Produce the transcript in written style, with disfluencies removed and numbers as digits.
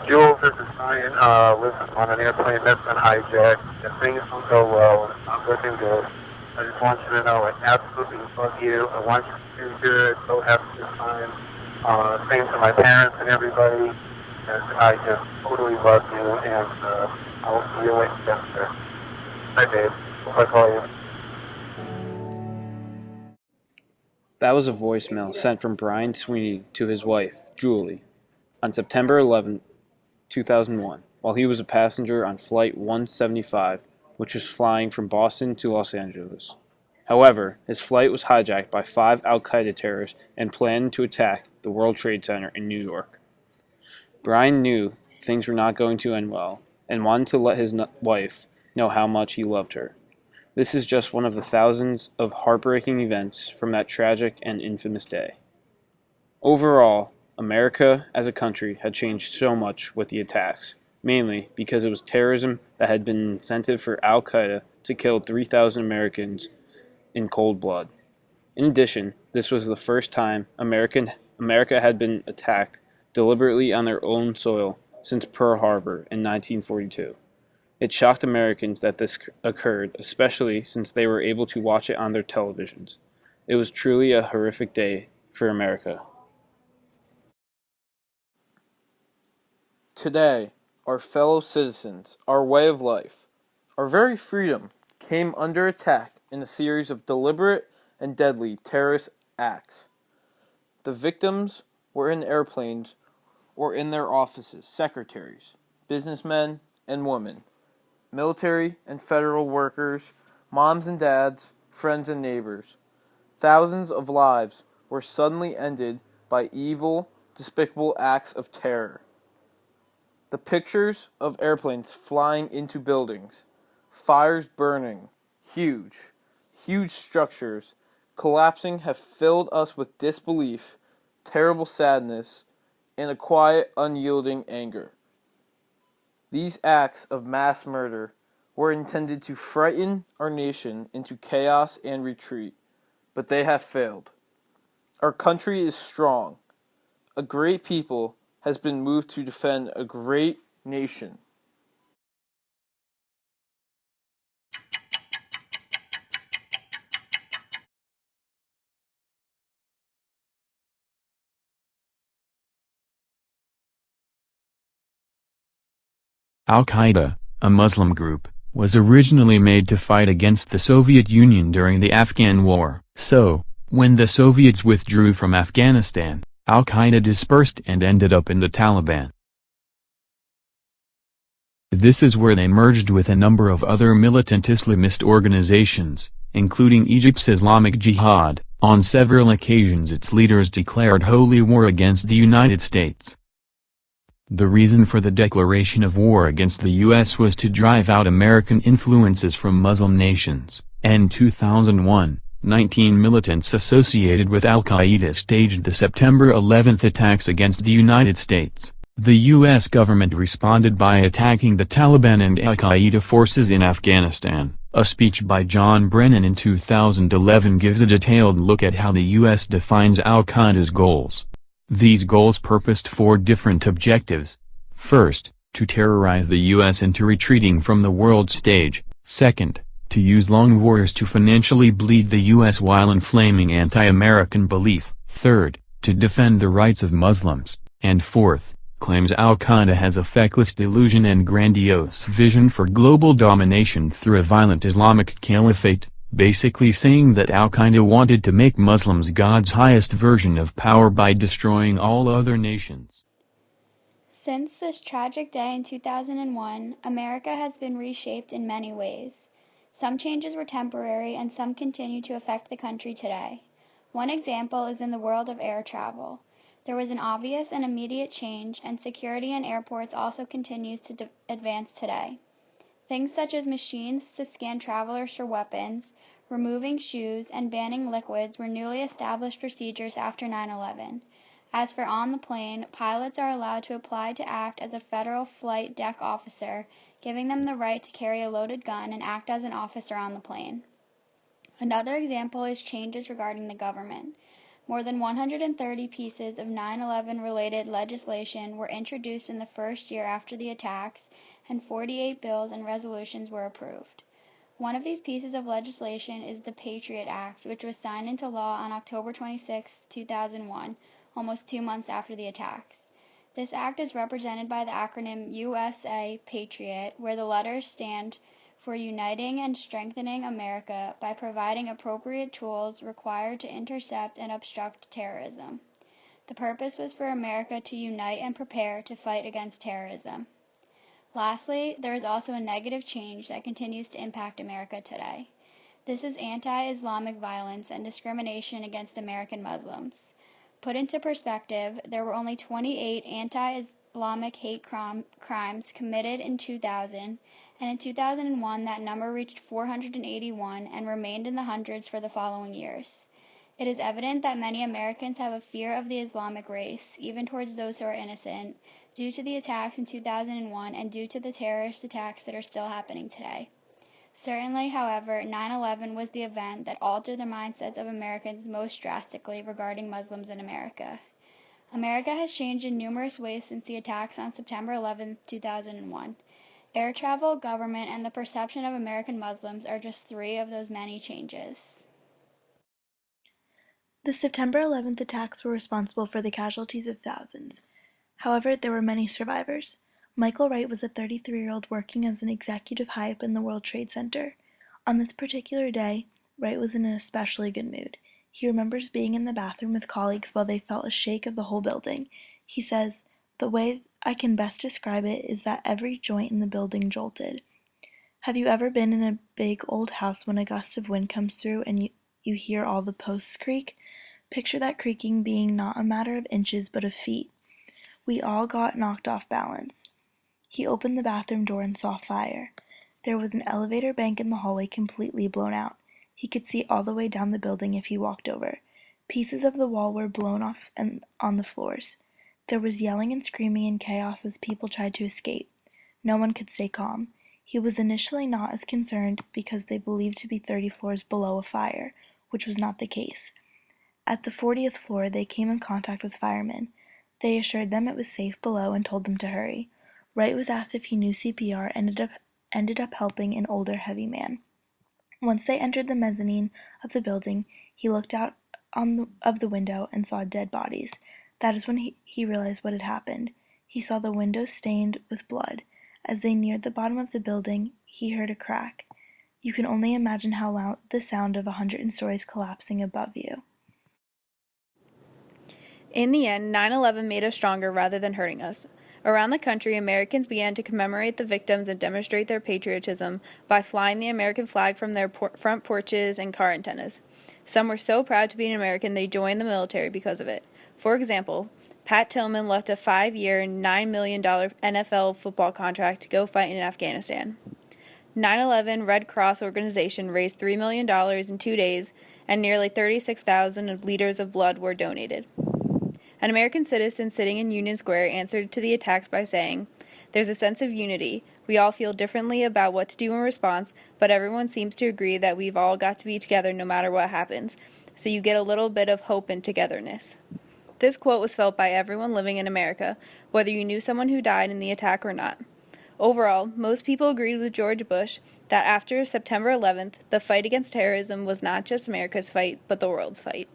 Jules, this is Ryan. Listen, on an airplane that's been hijacked. If things don't go well, and it's not looking good, I just want you to know I absolutely love you. I want you to do good. So happy this time. Same to my parents and everybody. And I just totally love you. And I'll see you later. Sir. Bye, babe. Hope I call you. That was a voicemail sent from Brian Sweeney to his wife, Julie, on September 11, 2001, while he was a passenger on Flight 175, which was flying from Boston to Los Angeles. However, his flight was hijacked by 5 Al Qaeda terrorists and planned to attack the World Trade Center in New York. Brian knew things were not going to end well and wanted to let his wife know how much he loved her. This is just one of the thousands of heartbreaking events from that tragic and infamous day. Overall, America as a country had changed so much with the attacks, mainly because it was terrorism that had been an incentive for Al Qaeda to kill 3,000 Americans in cold blood. In addition, this was the first time America had been attacked deliberately on their own soil since Pearl Harbor in 1942. It shocked Americans that this occurred, especially since they were able to watch it on their televisions. It was truly a horrific day for America. Today, our fellow citizens, our way of life, our very freedom came under attack in a series of deliberate and deadly terrorist acts. The victims were in airplanes or in their offices, secretaries, businessmen and women, military and federal workers, moms and dads, friends and neighbors. Thousands of lives were suddenly ended by evil, despicable acts of terror. The pictures of airplanes flying into buildings, fires burning, huge, huge structures collapsing have filled us with disbelief, terrible sadness, and a quiet, unyielding anger. These acts of mass murder were intended to frighten our nation into chaos and retreat, but they have failed. Our country is strong. A great people has been moved to defend a great nation. Al-Qaeda, a Muslim group, was originally made to fight against the Soviet Union during the Afghan War. So, when the Soviets withdrew from Afghanistan, Al-Qaeda dispersed and ended up in the Taliban. This is where they merged with a number of other militant Islamist organizations, including Egypt's Islamic Jihad. On several occasions its leaders declared holy war against the United States. The reason for the declaration of war against the U.S. was to drive out American influences from Muslim nations. In 2001, 19 militants associated with Al-Qaeda staged the September 11 attacks against the United States. The U.S. government responded by attacking the Taliban and Al-Qaeda forces in Afghanistan. A speech by John Brennan in 2011 gives a detailed look at how the U.S. defines Al-Qaeda's goals. These goals purposed 4 different objectives. First, to terrorize the U.S. into retreating from the world stage. Second, to use long wars to financially bleed the U.S. while inflaming anti-American belief. Third, to defend the rights of Muslims. And fourth, claims Al-Qaeda has a feckless delusion and grandiose vision for global domination through a violent Islamic caliphate, basically saying that Al-Qaeda wanted to make Muslims God's highest version of power by destroying all other nations. Since this tragic day in 2001, America has been reshaped in many ways. Some changes were temporary and some continue to affect the country today. One example is in the world of air travel. There was an obvious and immediate change, and security in airports also continues to advance today. Things such as machines to scan travelers for weapons, removing shoes, and banning liquids were newly established procedures after 9/11. As for on the plane, pilots are allowed to apply to act as a federal flight deck officer, giving them the right to carry a loaded gun and act as an officer on the plane. Another example is changes regarding the government. More than 130 pieces of 9/11 related legislation were introduced in the first year after the attacks, and 48 bills and resolutions were approved. One of these pieces of legislation is the Patriot Act, which was signed into law on October 26, 2001, almost 2 months after the attacks. This act is represented by the acronym USA Patriot, where the letters stand for Uniting and Strengthening America by providing appropriate tools required to intercept and obstruct terrorism. The purpose was for America to unite and prepare to fight against terrorism. Lastly, there is also a negative change that continues to impact America today. This is anti-Islamic violence and discrimination against American Muslims. Put into perspective, there were only 28 anti-Islamic hate crimes committed in 2000, and in 2001 that number reached 481 and remained in the hundreds for the following years. It is evident that many Americans have a fear of the Islamic race, even towards those who are innocent, due to the attacks in 2001 and due to the terrorist attacks that are still happening today. Certainly, however, 9/11 was the event that altered the mindsets of Americans most drastically regarding Muslims in America. America has changed in numerous ways since the attacks on September 11, 2001. Air travel, government, and the perception of American Muslims are just 3 of those many changes. The September 11th attacks were responsible for the casualties of thousands. However, there were many survivors. Michael Wright was a 33-year-old working as an executive high up in the World Trade Center. On this particular day, Wright was in an especially good mood. He remembers being in the bathroom with colleagues while they felt a shake of the whole building. He says, "The way I can best describe it is that every joint in the building jolted." Have you ever been in a big old house when a gust of wind comes through and you hear all the posts creak? Picture that creaking being not a matter of inches but of feet. We all got knocked off balance. He opened the bathroom door and saw fire. There was an elevator bank in the hallway completely blown out. He could see all the way down the building if he walked over. Pieces of the wall were blown off and on the floors. There was yelling and screaming and chaos as people tried to escape. No one could stay calm. He was initially not as concerned because they believed to be 30 floors below a fire, which was not the case. At the 40th floor, they came in contact with firemen. They assured them it was safe below and told them to hurry. Wright was asked if he knew CPR and ended up helping an older, heavy man. Once they entered the mezzanine of the building, he looked out of the window and saw dead bodies. That is when he realized what had happened. He saw the windows stained with blood. As they neared the bottom of the building, he heard a crack. You can only imagine how loud the sound of 100 stories collapsing above you. In the end, 9/11 made us stronger rather than hurting us. Around the country, Americans began to commemorate the victims and demonstrate their patriotism by flying the American flag from their front porches and car antennas. Some were so proud to be an American they joined the military because of it. For example, Pat Tillman left a 5-year, $9 million NFL football contract to go fight in Afghanistan. 9/11 Red Cross organization raised $3 million in 2 days, and nearly 36,000 liters of blood were donated. An American citizen sitting in Union Square answered to the attacks by saying, "There's a sense of unity. We all feel differently about what to do in response, but everyone seems to agree that we've all got to be together no matter what happens, so you get a little bit of hope and togetherness." This quote was felt by everyone living in America, whether you knew someone who died in the attack or not. Overall, most people agreed with George Bush that after September 11th, the fight against terrorism was not just America's fight, but the world's fight.